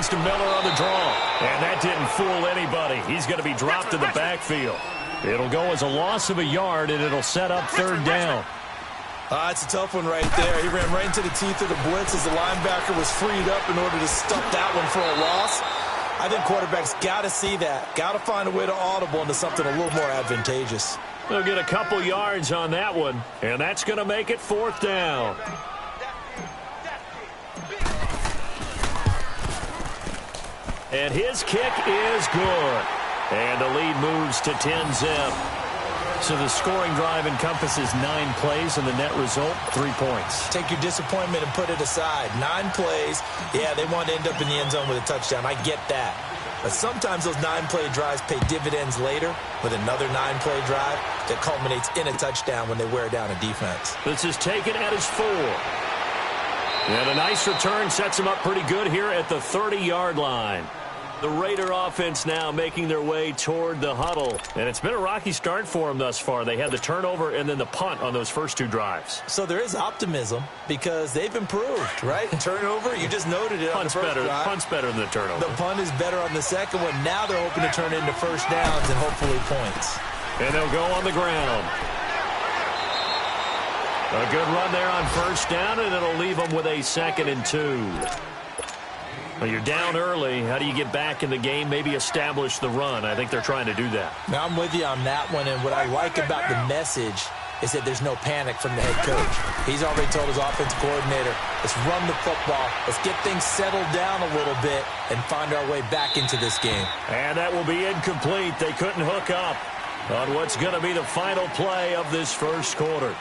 pitches to Miller on the draw. And that didn't fool anybody. He's going to be dropped to the backfield. It'll go as a loss of a yard, and it'll set up third down. It's a tough one right there. He ran right into the teeth of the blitz as the linebacker was freed up in order to stop that one for a loss. I think quarterbacks got to see that. Got to find a way to audible into something a little more advantageous. They'll get a couple yards on that one, and that's going to make it fourth down. And his kick is good. And the lead moves to 10-zip. So the scoring drive encompasses 9 plays, and the net result, 3 points. Take your disappointment and put it aside. 9 plays. Yeah, they want to end up in the end zone with a touchdown. I get that. But sometimes those 9-play drives pay dividends later with another 9-play drive that culminates in a touchdown when they wear down a defense. This is taken at his 4. And a nice return sets him up pretty good here at the 30-yard line. The Raider offense now making their way toward the huddle. And it's been a rocky start for them thus far. They had the turnover and then the punt on those first 2 drives. So there is optimism because they've improved, right? Turnover, you just noted it on the first drive. Punt's better than the turnover. The punt is better on the second one. Now they're hoping to turn it into first downs and hopefully points. And they'll go on the ground. A good run there on first down, and it'll leave them with a 2nd and 2. Well, you're down early. How do you get back in the game? Maybe establish the run. I think they're trying to do that. Now, I'm with you on that one, and what I like about the message is that there's no panic from the head coach. He's already told his offensive coordinator, let's run the football. Let's get things settled down a little bit and find our way back into this game. And that will be incomplete. They couldn't hook up on what's going to be the final play of this first quarter.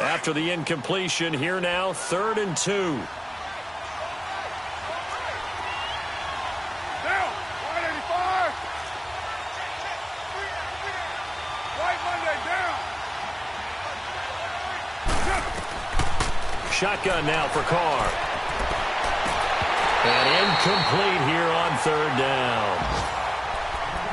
After the incompletion, here now, 3rd and 2. Down, 185. White Monday, down. Shotgun now for Carr. And incomplete here on 3rd down.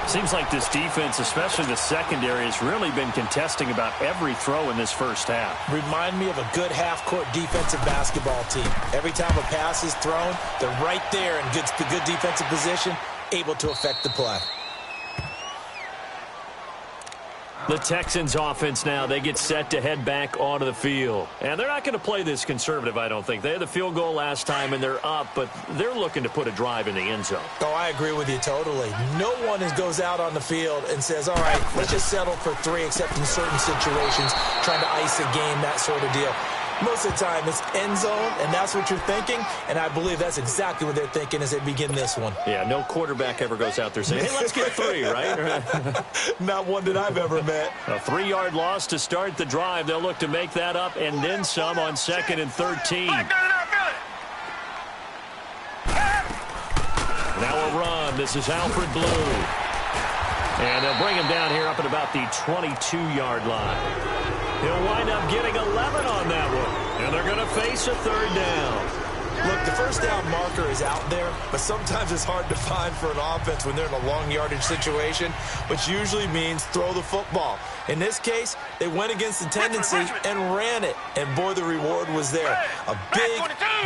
Seems like this defense, especially the secondary, has really been contesting about every throw in this first half. Remind me of a good half-court defensive basketball team. Every time a pass is thrown, they're right there in the good defensive position, able to affect the play. The Texans offense now, they get set to head back onto the field. And they're not going to play this conservative, I don't think. They had the field goal last time, and they're up, but they're looking to put a drive in the end zone. Oh, I agree with you totally. No one goes out on the field and says, all right, let's just settle for 3, except in certain situations, trying to ice a game, that sort of deal. Most of the time, it's end zone, and that's what you're thinking, and I believe that's exactly what they're thinking as they begin this one. Yeah, no quarterback ever goes out there saying, hey, let's get 3, right? Not one that I've ever met. A 3-yard loss to start the drive. They'll look to make that up and then some on 2nd and 13. Now a run. This is Alfred Blue. And they'll bring him down here up at about the 22-yard line. He'll wind up getting 11 on that one. And they're going to face a 3rd down. Look, the first down marker is out there, but sometimes it's hard to find for an offense when they're in a long yardage situation, which usually means throw the football. In this case, they went against the tendency and ran it, and boy, the reward was there. A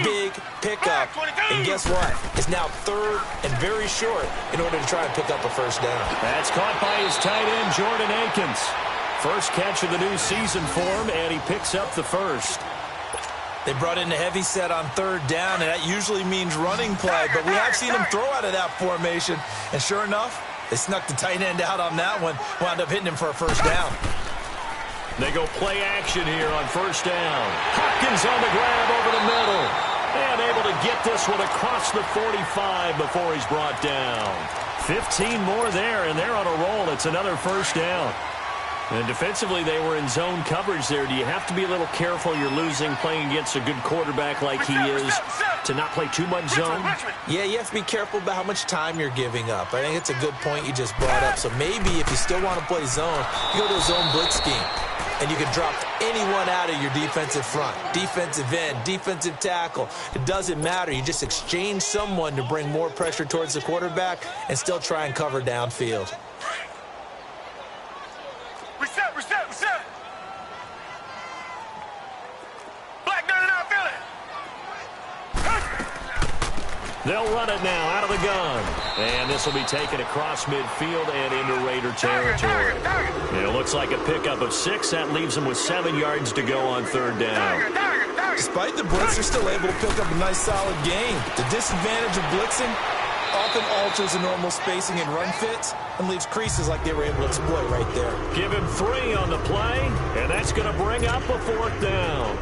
big pickup, and guess what? It's now 3rd and very short in order to try and pick up a first down. That's caught by his tight end, Jordan Akins. First catch of the new season for him, and he picks up the first. They brought in a heavy set on 3rd down, and that usually means running play, but we have seen them throw out of that formation, and sure enough, they snuck the tight end out on that one, wound up hitting him for a first down. They go play action here on first down. Hopkins on the grab over the middle, and able to get this one across the 45 before he's brought down. 15 more there, and they're on a roll. It's another first down. And defensively, they were in zone coverage there. Do you have to be a little careful? You're losing playing against a good quarterback like he is to not play too much zone? Yeah, you have to be careful about how much time you're giving up. I think it's a good point you just brought up. So maybe if you still want to play zone, you go to a zone blitz scheme. And you can drop anyone out of your defensive front, defensive end, defensive tackle. It doesn't matter. You just exchange someone to bring more pressure towards the quarterback and still try and cover downfield. They'll run it now out of the gun. And this will be taken across midfield and into Raider territory. It looks like a pickup of 6. That leaves them with 7 yards to go on third down. Despite the blitz, they're still able to pick up a nice solid gain. The disadvantage of blitzing often alters the normal spacing and run fits and leaves creases like they were able to exploit right there. Give him 3 on the play, and that's going to bring up a 4th down.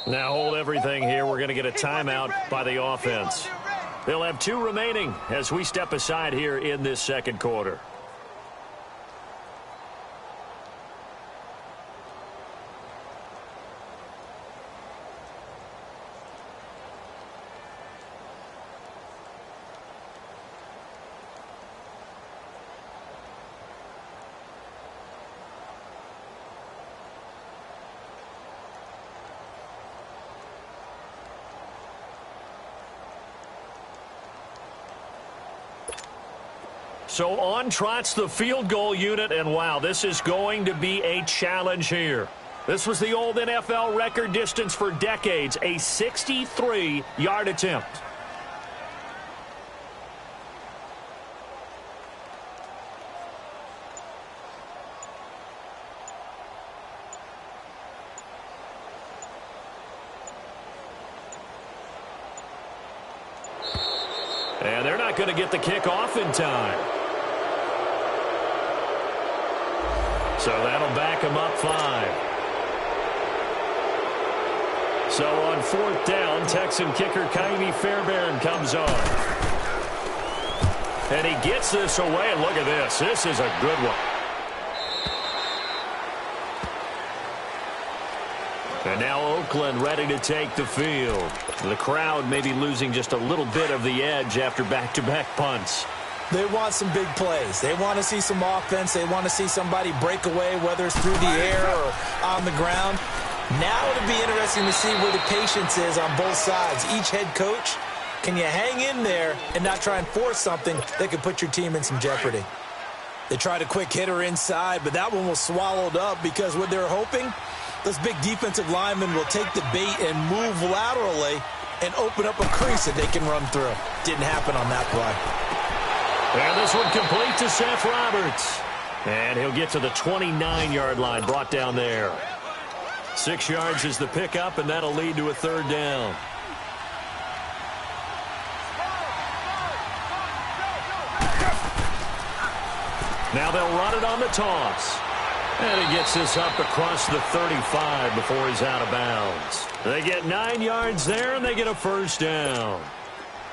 Now hold everything here. We're going to get a timeout by the offense. They'll have 2 remaining as we step aside here in this second quarter. So on trots the field goal unit, and wow, this is going to be a challenge here. This was the old NFL record distance for decades, a 63-yard attempt. And they're not going to get the kick off in time. So that'll back him up 5. So on 4th down, Texan kicker Kaimi Fairbairn comes on. And he gets this away. And look at this. This is a good one. And now Oakland ready to take the field. The crowd may be losing just a little bit of the edge after back-to-back punts. They want some big plays. They want to see some offense. They want to see somebody break away, whether it's through the air or on the ground. Now it'll be interesting to see where the patience is on both sides. Each head coach, can you hang in there and not try and force something that could put your team in some jeopardy? They tried a quick hitter inside, but that one was swallowed up because what they're hoping, those big defensive linemen will take the bait and move laterally and open up a crease that they can run through. Didn't happen on that play. And this one complete to Seth Roberts. And he'll get to the 29-yard line, brought down there. 6 yards is the pickup, and that'll lead to a third down. Now they'll run it on the toss. And he gets this up across the 35 before he's out of bounds. They get 9 yards there, and they get a first down.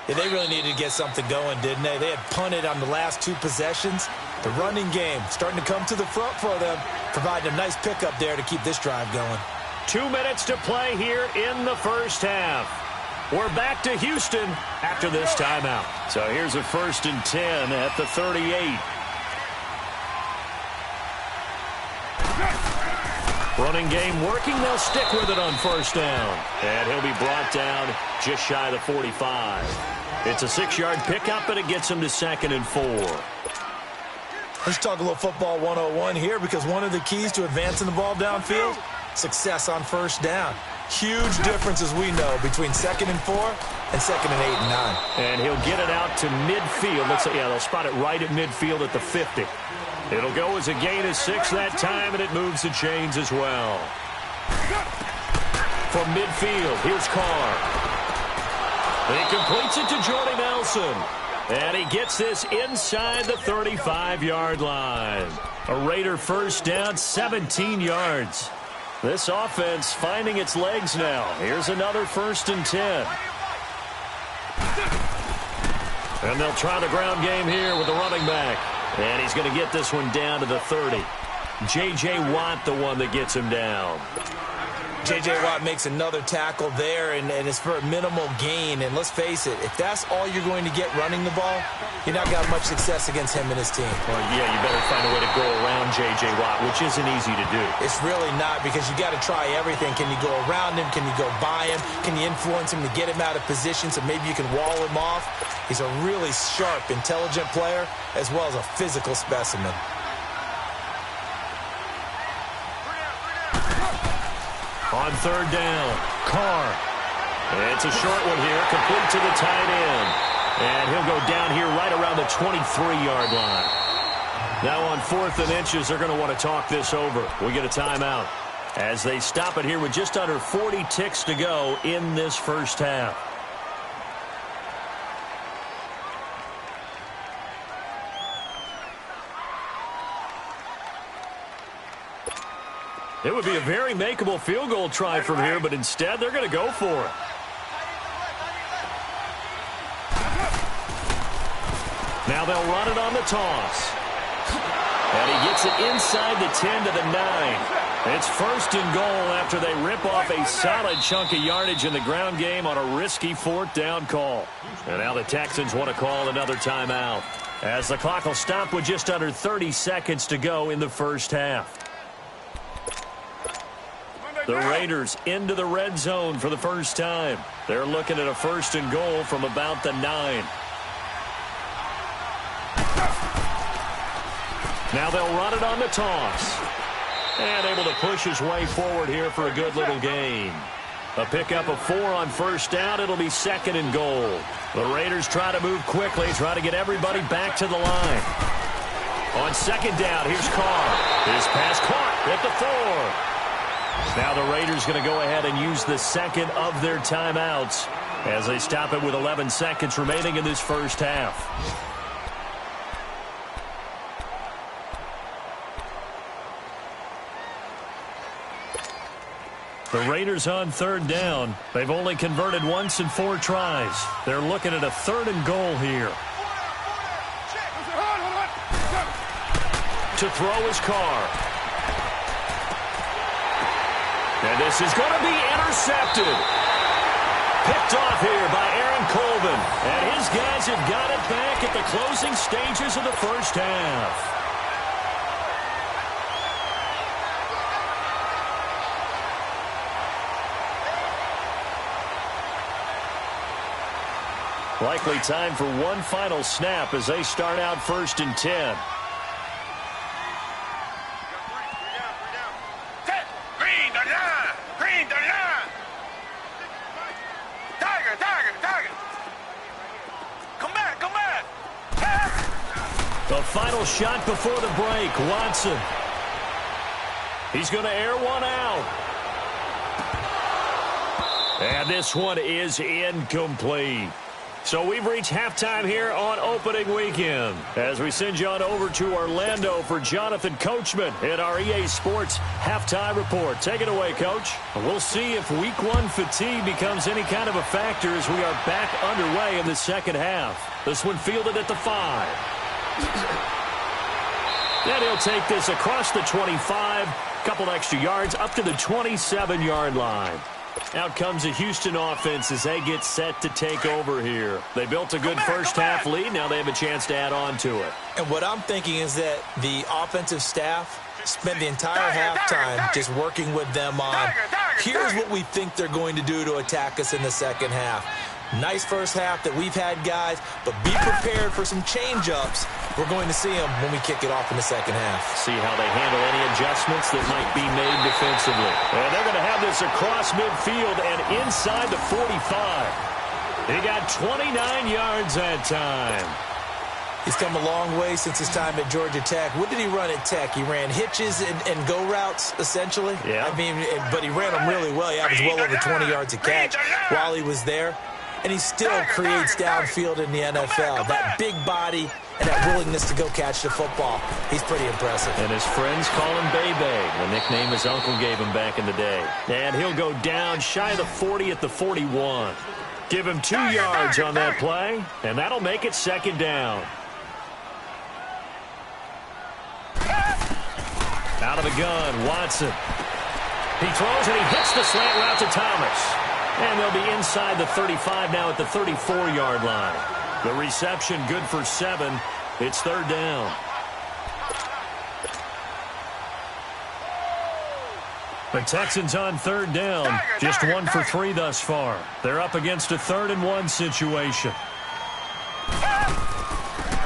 Yeah, they really needed to get something going, didn't they? They had punted on the last 2 possessions. The running game starting to come to the front for them, providing a nice pickup there to keep this drive going. 2 minutes to play here in the first half. We're back to Houston after this timeout. So here's a 1st and 10 at the 38. Running game working. They'll stick with it on first down. And he'll be brought down just shy of the 45. It's a 6-yard pickup, and it gets him to 2nd and 4. Let's talk a little football 101 here, because one of the keys to advancing the ball downfield, success on first down. Huge difference, as we know, between 2nd and 4 and 2nd and 8 and 9. And he'll get it out to midfield. Let's say, yeah, they'll spot it right at midfield at the 50. It'll go as a gain of 6 that time, and it moves the chains as well. From midfield, here's Carr. He completes it to Jordy Nelson. And he gets this inside the 35-yard line. A Raider first down, 17 yards. This offense finding its legs now. Here's another 1st and 10. And they'll try the ground game here with the running back. And he's going to get this one down to the 30. J.J. Watt, the one that gets him down. J.J. Watt makes another tackle there, and it's for a minimal gain. And let's face it, if that's all you're going to get running the ball, you're not going to have much success against him and his team. Well, yeah, you better find a way to go around J.J. Watt, which isn't easy to do. It's really not, because you got to try everything. Can you go around him? Can you go by him? Can you influence him to get him out of position so maybe you can wall him off? He's a really sharp, intelligent player, as well as a physical specimen. On third down, Carr. It's a short one here, complete to the tight end. And he'll go down here right around the 23-yard line. Now on 4th and inches, they're going to want to talk this over. We get a timeout as they stop it here with just under 40 ticks to go in this first half. It would be a very makeable field goal try from here, but instead they're going to go for it. Now they'll run it on the toss. And he gets it inside the 10 to the 9. It's 1st and goal after they rip off a solid chunk of yardage in the ground game on a risky 4th down call. And now the Texans want to call another timeout, as the clock will stop with just under 30 seconds to go in the first half. The Raiders into the red zone for the first time. They're looking at a 1st and goal from about the 9. Now they'll run it on the toss. And able to push his way forward here for a good little gain. A pickup of 4 on first down. It'll be 2nd and goal. The Raiders try to move quickly, try to get everybody back to the line. On 2nd down, here's Carr. His pass caught at the 4. Now the Raiders going to go ahead and use the 2nd of their timeouts as they stop it with 11 seconds remaining in this first half. The Raiders on 3rd down. They've only converted once in 4 tries. They're looking at a 3rd and goal here. To throw is Carr. And this is going to be intercepted. Picked off here by Aaron Colvin. And his guys have got it back at the closing stages of the first half. Likely time for one final snap as they start out 1st and 10. The final shot before the break, Watson. He's going to air one out. And this one is incomplete. So we've reached halftime here on opening weekend as we send you on over to Orlando for Jonathan Coachman in our EA Sports halftime report. Take it away, Coach. We'll see if week 1 fatigue becomes any kind of a factor as we are back underway in the second half. This one fielded at the 5. Then he'll take this across the 25, couple extra yards up to the 27-yard line. Out comes the Houston offense as they get set to take over here. They built a good first half lead. Now they have a chance to add on to it. And what I'm thinking is that the offensive staff spent the entire halftime just working with them on, here's what we think they're going to do to attack us in the second half. Nice first half that we've had, guys, but be prepared for some change-ups. We're going to see them when we kick it off in the second half. See how they handle any adjustments that might be made defensively. And they're going to have this across midfield and inside the 45. He got 29 yards that time. He's come a long way since his time at Georgia Tech. What did he run at Tech? He ran hitches and go routes, essentially. Yeah. I mean, but he ran them really well. He averaged well over 20 yards a catch while he was there. And he still creates downfield in the NFL. That big body and that willingness to go catch the football. He's pretty impressive. And his friends call him Bebe, the nickname his uncle gave him back in the day. And he'll go down shy of the 40 at the 41. Give him 2 yards on that play, and that'll make it second down. Out of the gun, Watson. He throws and he hits the slant route to Thomas. And they'll be inside the 35 now at the 34-yard line. The reception good for 7. It's third down. The Texans on third down. Just 1 for 3 thus far. They're up against a 3rd and 1 situation.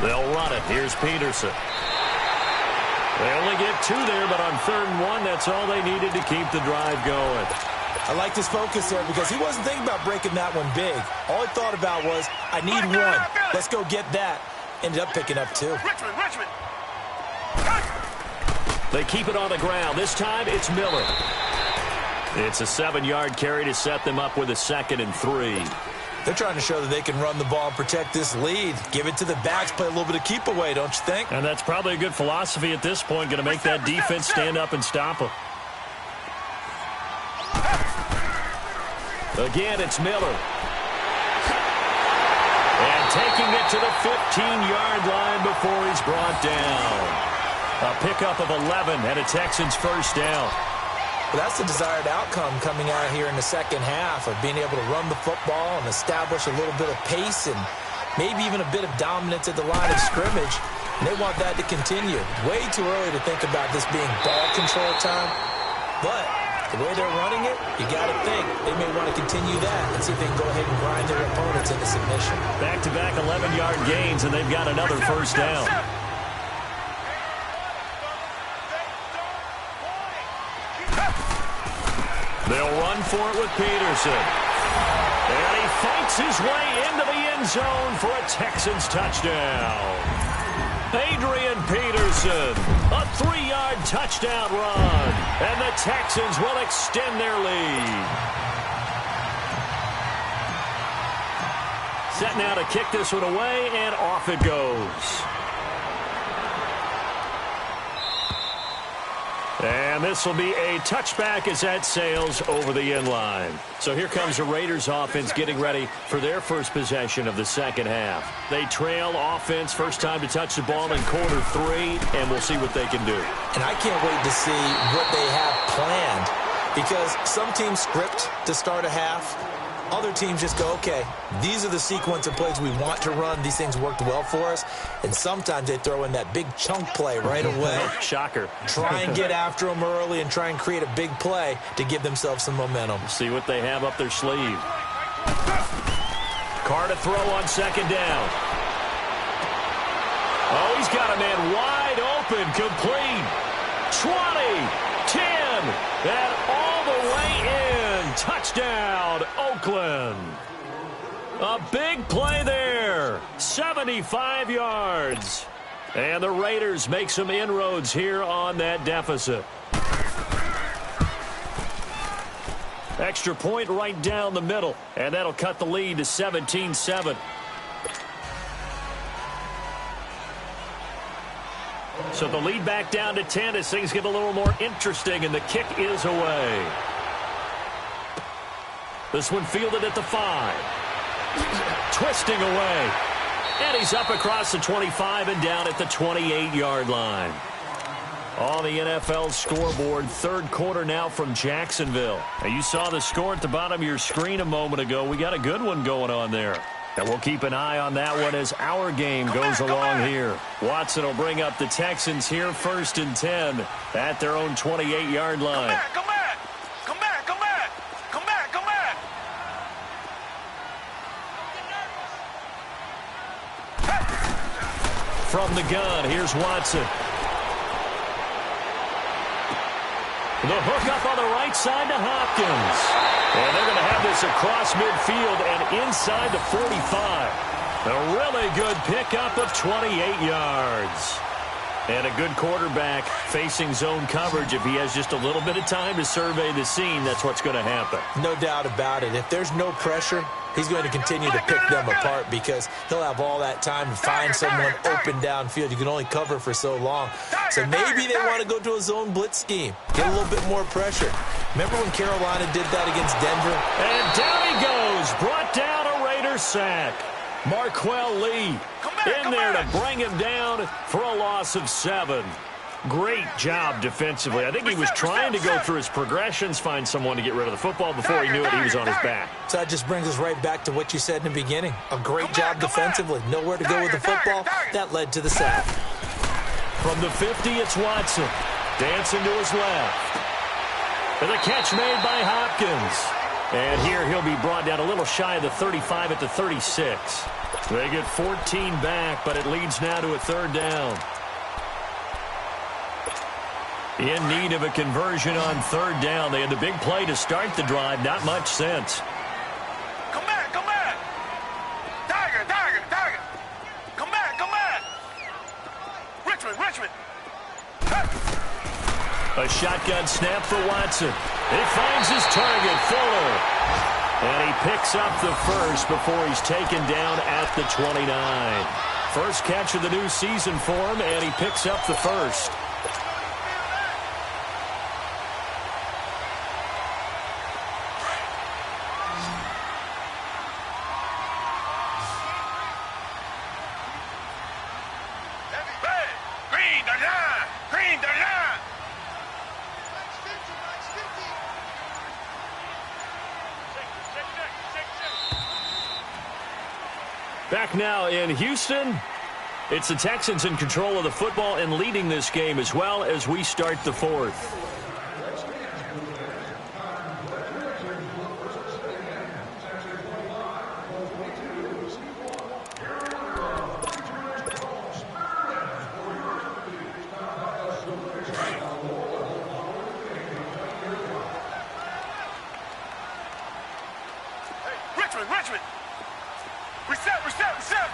They'll run it. Here's Peterson. They only get 2 there, but on 3rd and 1, that's all they needed to keep the drive going. I like his focus there because he wasn't thinking about breaking that one big. All he thought about was, I need 1. Let's go get that. Ended up picking up 2. Richmond. They keep it on the ground. This time it's Miller. It's a 7-yard carry to set them up with a 2nd and 3. They're trying to show that they can run the ball and protect this lead. Give it to the backs, play a little bit of keep away, don't you think? And that's probably a good philosophy at this point, going to make that defense stand up and stop them. Again, it's Miller. And taking it to the 15-yard line before he's brought down. A pickup of 11 and a Texans first down. Well, that's the desired outcome coming out here in the second half of being able to run the football and establish a little bit of pace and maybe even a bit of dominance at the line of scrimmage. And they want that to continue. Way too early to think about this being ball control time. But the way they're running it, you got to think they may want to continue that and see if they can go ahead and grind their opponents into submission. Back-to-back 11-yard gains, and they've got another first down. They'll run for it with Peterson. And he fights his way into the end zone for a Texans touchdown. Adrian Peterson, a 3-yard touchdown run, and the Texans will extend their lead. Set now to kick this one away, and off it goes. And this will be a touchback as that sails over the end line. So here comes the Raiders offense getting ready for their first possession of the second half. They trail offense, first time to touch the ball in quarter 3, and we'll see what they can do. And I can't wait to see what they have planned because some teams script to start a half. Other teams just go, okay, these are the sequence of plays we want to run. These things worked well for us. And sometimes they throw in that big chunk play right away. Shocker. Try and get after them early and try and create a big play to give themselves some momentum. See what they have up their sleeve. Carr to throw on second down. Oh, he's got a man wide open, complete. 20, 10, and all the way in. Touchdown, Oakland. A big play there. 75 yards. And the Raiders make some inroads here on that deficit. Extra point right down the middle. And that'll cut the lead to 17-7. So the lead back down to 10 as things get a little more interesting, and the kick is away. This one fielded at the 5. Twisting away. And he's up across the 25 and down at the 28-yard line. On the NFL scoreboard, third quarter now from Jacksonville. Now, you saw the score at the bottom of your screen a moment ago. We got a good one going on there. And we'll keep an eye on that one as our game goes along here. Watson will bring up the Texans here, 1st and 10 at their own 28-yard line. Come back! Come back! Come back! Come back! Come back! From the gun, here's Watson. The hook up on the right side to Hopkins. And they're going to have this across midfield and inside the 45. A really good pickup of 28 yards. And a good quarterback facing zone coverage. If he has just a little bit of time to survey the scene, that's what's going to happen. No doubt about it. If there's no pressure, he's going to continue to pick them apart because he'll have all that time to find someone open downfield. You can only cover for so long. So maybe they want to go to a zone blitz scheme, get a little bit more pressure. Remember when Carolina did that against Denver? And down he goes, brought down a Raider sack. Marquell Lee in there to bring him down for a loss of 7. Great job defensively. I think he was trying to go through his progressions, find someone to get rid of the football. Before he knew it, he was on his back. So that just brings us right back to what you said in the beginning. A great job defensively. Nowhere to go with the football. That led to the sack. From the 50, it's Watson. Dancing to his left. And the catch made by Hopkins. And here he'll be brought down a little shy of the 35 at the 36. They get 14 back, but it leads now to a 3rd down. In need of a conversion on 3rd down. They had the big play to start the drive. Not much sense. Come back! Come back! Tiger! Tiger! Tiger! Come back! Come back! Richmond! Richmond! A shotgun snap for Watson. He finds his target, Fuller. And he picks up the first before he's taken down at the 29. First catch of the new season for him, and he picks up the first. Back now in Houston, it's the Texans in control of the football and leading this game as well as we start the 4th. Richmond! Richmond! Reset! Reset! Reset!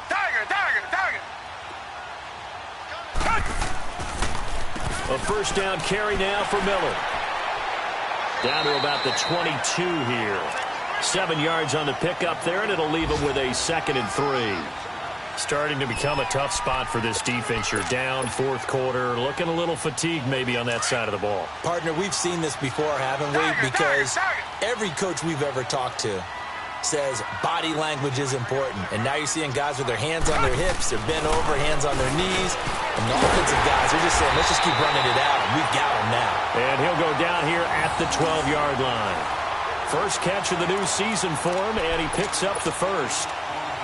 Tiger! Tiger! Tiger! A first down carry now for Miller. Down to about the 22 here. 7 yards on the pickup there, and it'll leave him with a 2nd and 3. Starting to become a tough spot for this defense. You're down 4th quarter, looking a little fatigued maybe on that side of the ball. Partner, we've seen this before, haven't we? Because every coach we've ever talked to says body language is important. And now you're seeing guys with their hands on their hips, they're bent over, hands on their knees. And the offensive guys are just saying, let's just keep running it out, and we've got him now. And he'll go down here at the 12-yard line. First catch of the new season for him, and he picks up the first.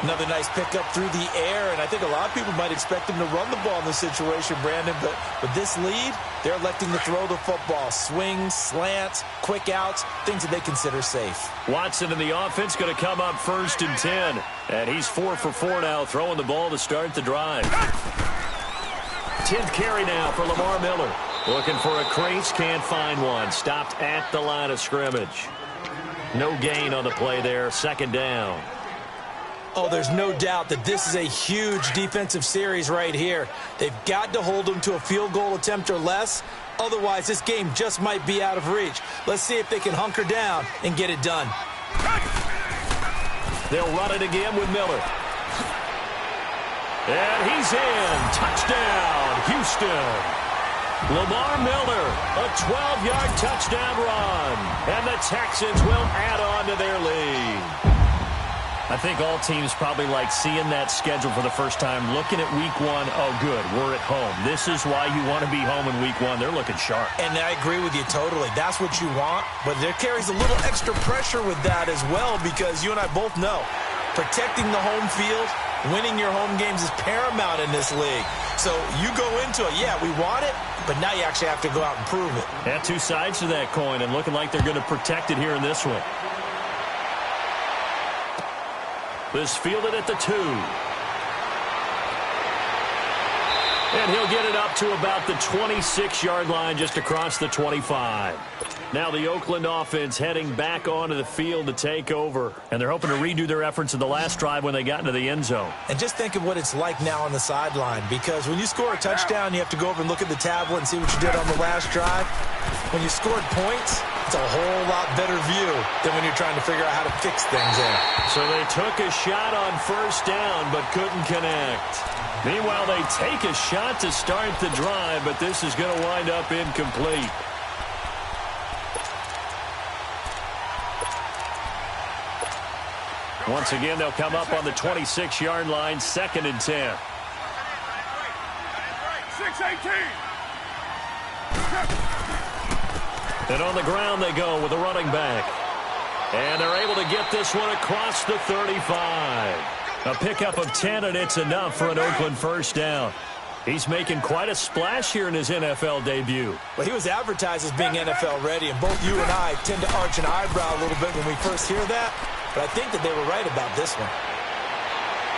Another nice pickup through the air, and I think a lot of people might expect him to run the ball in this situation, Brandon, but with this lead, they're electing to throw the football. Swings, slants, quick outs, things that they consider safe. Watson in the offense going to come up 1st and 10, and he's 4 for 4 now, throwing the ball to start the drive. 10th carry now for Lamar Miller. Looking for a crease, can't find one. Stopped at the line of scrimmage. No gain on the play there, 2nd down. Oh, there's no doubt that this is a huge defensive series right here. They've got to hold them to a field goal attempt or less. Otherwise, this game just might be out of reach. Let's see if they can hunker down and get it done. They'll run it again with Miller. And he's in. Touchdown, Houston. Lamar Miller, a 12-yard touchdown run. And the Texans will add on to their lead. I think all teams probably like seeing that schedule for the first time, looking at week 1. Oh, good, we're at home. This is why you want to be home in week 1. They're looking sharp. And I agree with you totally. That's what you want. But there carries a little extra pressure with that as well, because you and I both know protecting the home field, winning your home games is paramount in this league. So you go into it, yeah, we want it, but now you actually have to go out and prove it. Yeah, 2 sides to that coin, and looking like they're going to protect it here in this one. This fielded at the 2. And he'll get it up to about the 26-yard line, just across the 25. Now the Oakland offense heading back onto the field to take over. And they're hoping to redo their efforts in the last drive when they got into the end zone. And just think of what it's like now on the sideline, because when you score a touchdown, you have to go over and look at the tablet and see what you did on the last drive. When you scored points, it's a whole lot better view than when you're trying to figure out how to fix things there. So they took a shot on 1st down but couldn't connect. Meanwhile, they take a shot to start the drive, but this is going to wind up incomplete. Once again, they'll come up on the 26-yard line, 2nd and 10. 6-18. And on the ground they go with a running back. And they're able to get this one across the 35. A pickup of 10, and it's enough for an Oakland 1st down. He's making quite a splash here in his NFL debut. Well, he was advertised as being NFL ready, and both you and I tend to arch an eyebrow a little bit when we first hear that. But I think that they were right about this one.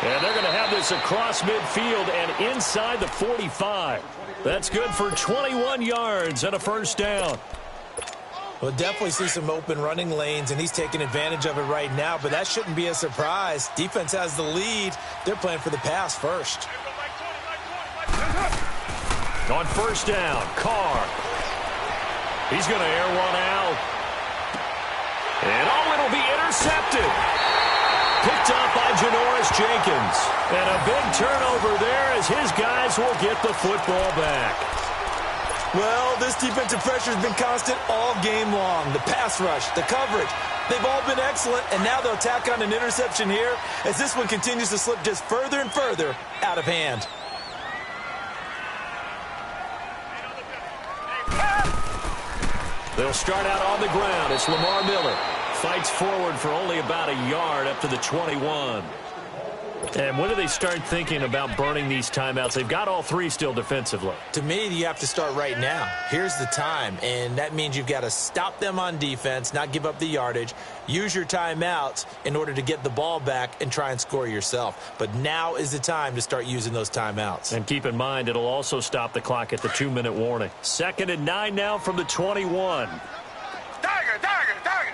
And they're going to have this across midfield and inside the 45. That's good for 21 yards and a 1st down. We'll definitely see some open running lanes, and he's taking advantage of it right now, but that shouldn't be a surprise. Defense has the lead. They're playing for the pass first. On 1st down, Carr. He's going to air one out. And it'll be intercepted. Picked up by Janoris Jenkins. And a big turnover there as his guys will get the football back. Well, this defensive pressure has been constant all game long. The pass rush, the coverage, they've all been excellent, and now they'll tack on an interception here as this one continues to slip just further and further out of hand. They'll start out on the ground. It's Lamar Miller. Fights forward for only about a yard up to the 21. And when do they start thinking about burning these timeouts? They've got all 3 still defensively. To me, you have to start right now. Here's the time, and that means you've got to stop them on defense, not give up the yardage, use your timeouts in order to get the ball back and try and score yourself. But now is the time to start using those timeouts. And keep in mind, it'll also stop the clock at the 2-minute warning. 2nd and 9 now from the 21. Tiger, tiger, tiger.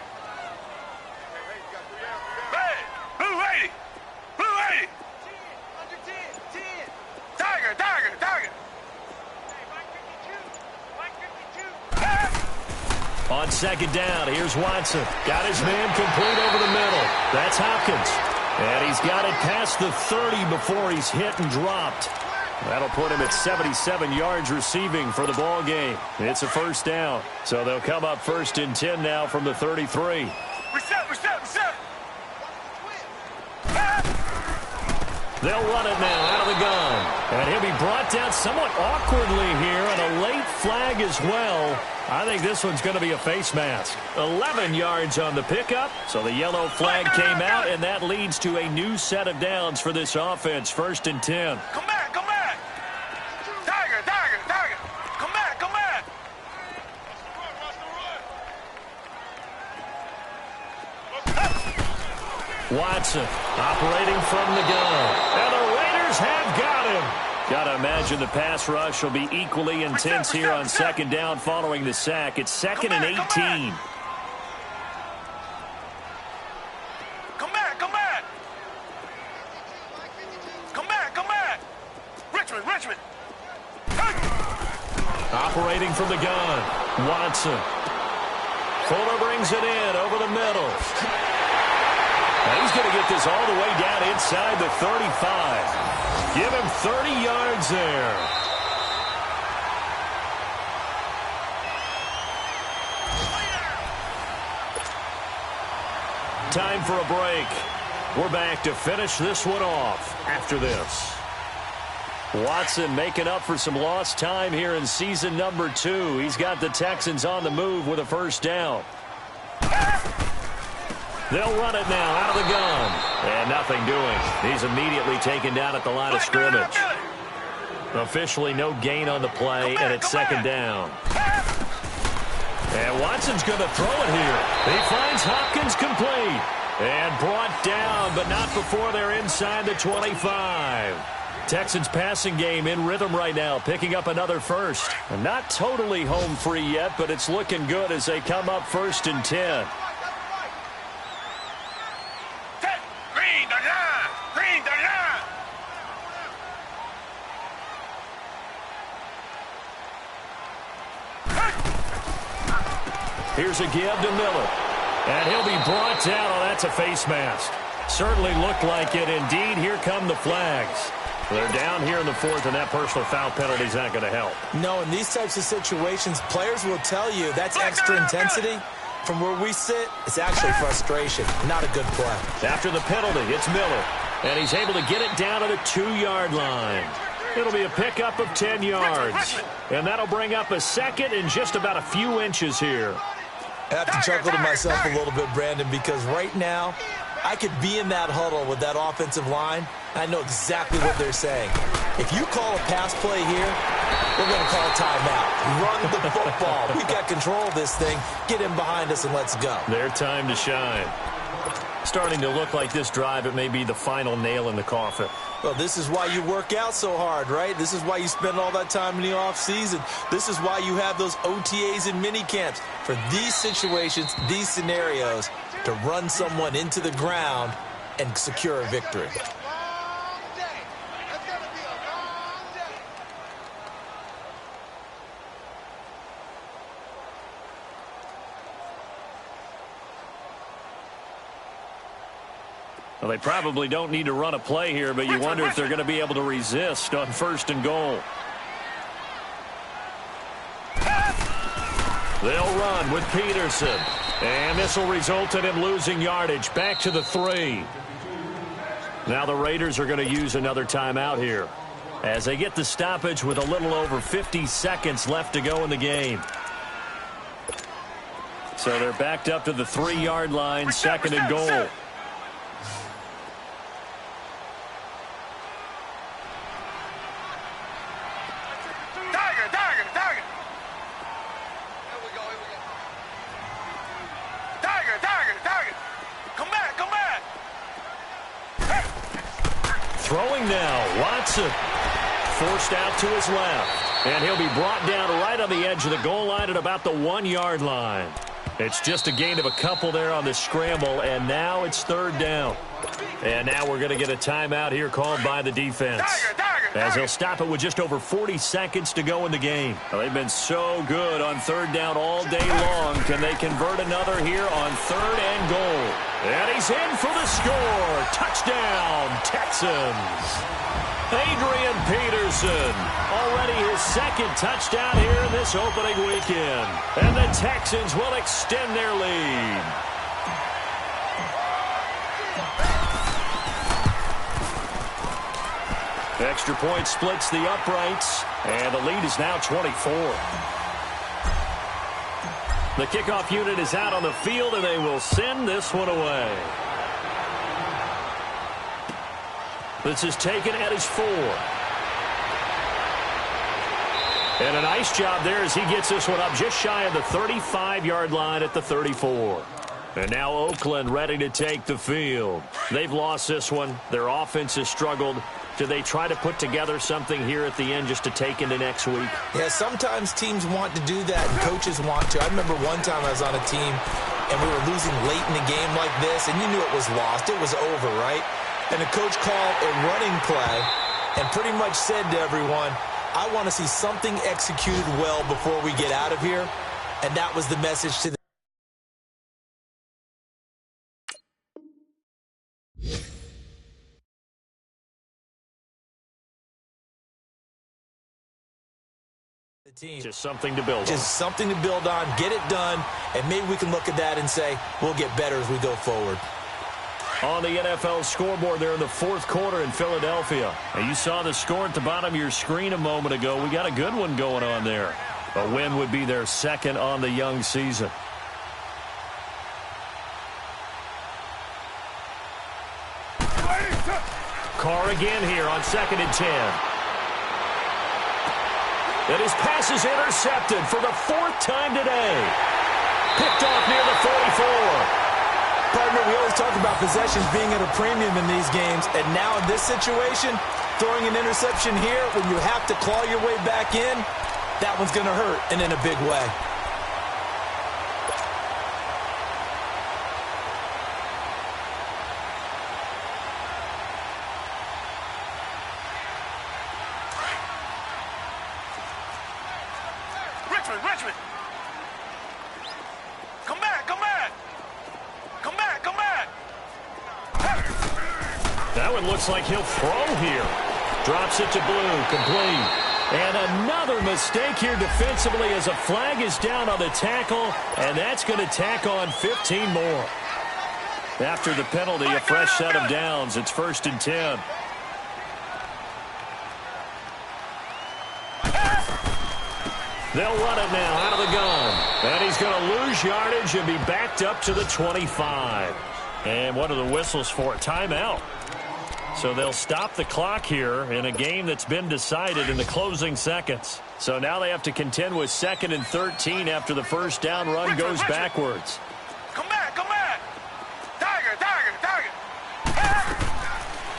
Hey, blue lady. Blue lady. Tiger, tiger, tiger. On 2nd down, here's Watson. Got his man complete over the middle. That's Hopkins. And he's got it past the 30 before he's hit and dropped. That'll put him at 77 yards receiving for the ball game. It's a 1st down. So they'll come up 1st and 10 now from the 33. Reset. They'll run it now out of the gun. And he'll be brought down somewhat awkwardly here, and a late flag as well. I think this one's going to be a face mask. 11 yards on the pickup, so the yellow flag came out, and that leads to a new set of downs for this offense. 1st and 10. Come back, come back. Tiger, Tiger, Tiger. Come back, come back. Watson operating from the gun. And the Raiders have got him. Got to imagine the pass rush will be equally intense here on 2nd down following the sack. It's 2nd and 18. Come back, come back. Come back, come back. Richmond, Richmond. Operating from the gun. Watson. Fuller brings it in over the middle. And he's going to get this all the way down inside the 35. Give him 30 yards there. Time for a break. We're back to finish this one off after this. Watson making up for some lost time here in season number 2. He's got the Texans on the move with a 1st down. They'll run it now out of the gun. And nothing doing. He's immediately taken down at the line of scrimmage. Officially no gain on the play, and it's 2nd down. And Watson's going to throw it here. He finds Hopkins complete. And brought down, but not before they're inside the 25. Texans passing game in rhythm right now, picking up another 1st. And not totally home free yet, but it's looking good as they come up 1st and 10. Here's a give to Miller. And he'll be brought down. Oh, that's a face mask. Certainly looked like it. Indeed, here come the flags. They're down here in the 4th, and that personal foul penalty is not going to help. No, in these types of situations, players will tell you that's extra intensity. From where we sit, it's actually frustration. Not a good play. After the penalty, it's Miller. And he's able to get it down to the 2-yard line. It'll be a pickup of 10 yards. And that'll bring up a 2nd and just about a few inches here. I have to chuckle to myself a little bit, Brandon, because right now, I could be in that huddle with that offensive line. I know exactly what they're saying. If you call a pass play here, we're going to call a timeout. Run the football. We got control of this thing. Get him behind us and let's go. Their time to shine. Starting to look like this drive, it may be the final nail in the coffin. Well, this is why you work out so hard, right? This is why you spend all that time in the offseason. This is why you have those OTAs and mini camps. For these situations, these scenarios, to run someone into the ground and secure a victory. Well, they probably don't need to run a play here, but you wonder if they're going to be able to resist on 1st and goal. They'll run with Peterson. And this will result in him losing yardage back to the 3. Now the Raiders are going to use another timeout here as they get the stoppage with a little over 50 seconds left to go in the game. So they're backed up to the 3-yard line, 2nd and goal. Throwing now, Watson. Forced out to his left. And he'll be brought down right on the edge of the goal line at about the 1-yard line. It's just a gain of a couple there on the scramble, and now it's 3rd down. And now we're going to get a timeout here called by the defense, as they'll stop it with just over 40 seconds to go in the game. Well, they've been so good on 3rd down all day long. Can they convert another here on 3rd and goal? And he's in for the score. Touchdown, Texans. Adrian Peterson, already his 2nd touchdown here in this opening weekend. And the Texans will extend their lead. Extra point splits the uprights, and the lead is now 24. The kickoff unit is out on the field, and they will send this one away. This is taken at his 4. And a nice job there as he gets this one up just shy of the 35-yard line at the 34. And now Oakland ready to take the field. They've lost this one. Their offense has struggled. Do they try to put together something here at the end just to take into next week? Yeah, sometimes teams want to do that and coaches want to. I remember one time I was on a team and we were losing late in the game like this, and you knew it was lost. It was over, right? And the coach called a running play and pretty much said to everyone, I want to see something executed well before we get out of here. And that was the message to the team. Just something to build on. Just something to build on, get it done, and maybe we can look at that and say, we'll get better as we go forward. On the NFL scoreboard there in the fourth quarter in Philadelphia. And you saw the score at the bottom of your screen a moment ago. We got a good one going on there. A win would be their second on the young season. Carr again here on 2nd and 10. And his pass is intercepted for the 4th time today. Picked off near the 44. Partner, we always talk about possessions being at a premium in these games, and now in this situation, throwing an interception here when you have to claw your way back in, that one's going to hurt, and in a big way. Richmond. Come back. That one looks like he'll throw here. Drops it to Blue, complete. And another mistake here defensively as a flag is down on the tackle, and that's going to tack on 15 more. After the penalty, a fresh set of downs. It's 1st and 10. They'll run it now out of the gun. And he's going to lose yardage and be backed up to the 25. And what are the whistles for? Timeout. So they'll stop the clock here in a game that's been decided in the closing seconds. So now they have to contend with 2nd and 13 after the first down run goes backwards. Come back. Tiger.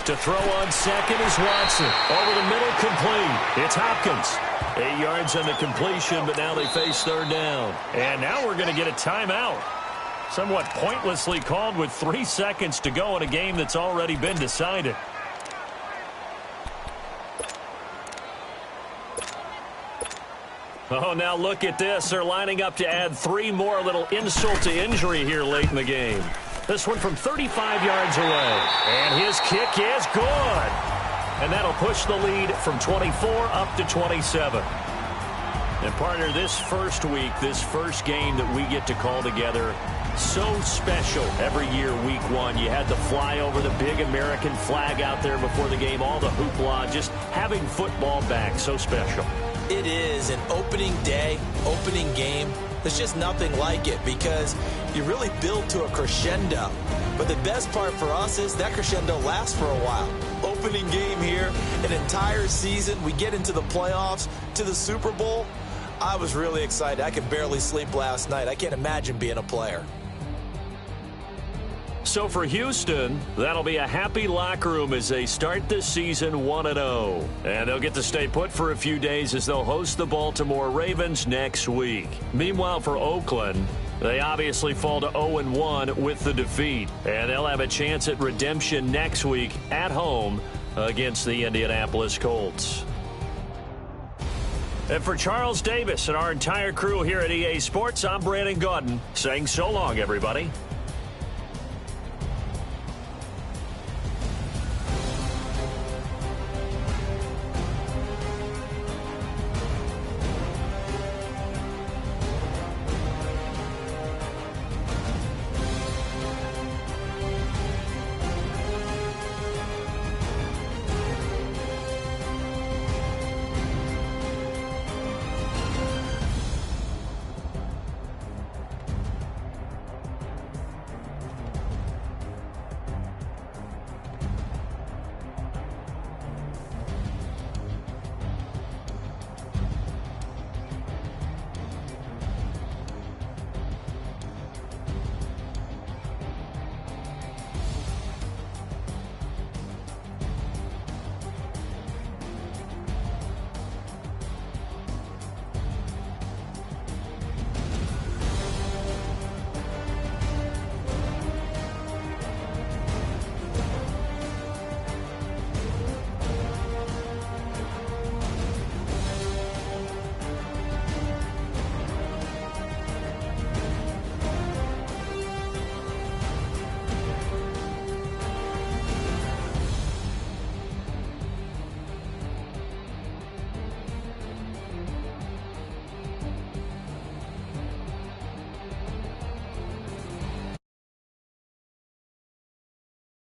To throw on second is Watson. Over the middle, complete. It's Hopkins. 8 yards on the completion, but now they face 3rd down. And now we're going to get a timeout. Somewhat pointlessly called with 3 seconds to go in a game that's already been decided. Oh, now look at this. They're lining up to add 3 more. A little insult to injury here late in the game. This one from 35 yards away. And his kick is good. And that'll push the lead from 24 up to 27. And, partner, this first week, this first game that we get to call together, so special every year, week 1. You had the fly over the big American flag out there before the game, all the hoopla, just having football back, so special. It is an opening day, opening game. There's just nothing like it because you really build to a crescendo. But the best part for us is that crescendo lasts for a while. Opening game here, an entire season. We get into the playoffs, to the Super Bowl. I was really excited. I could barely sleep last night. I can't imagine being a player. So for Houston, that'll be a happy locker room as they start this season 1-0. And they'll get to stay put for a few days as they'll host the Baltimore Ravens next week. Meanwhile, for Oakland, they obviously fall to 0-1 with the defeat. And they'll have a chance at redemption next week at home against the Indianapolis Colts. And for Charles Davis and our entire crew here at EA Sports, I'm Brandon Gaudin saying so long, everybody.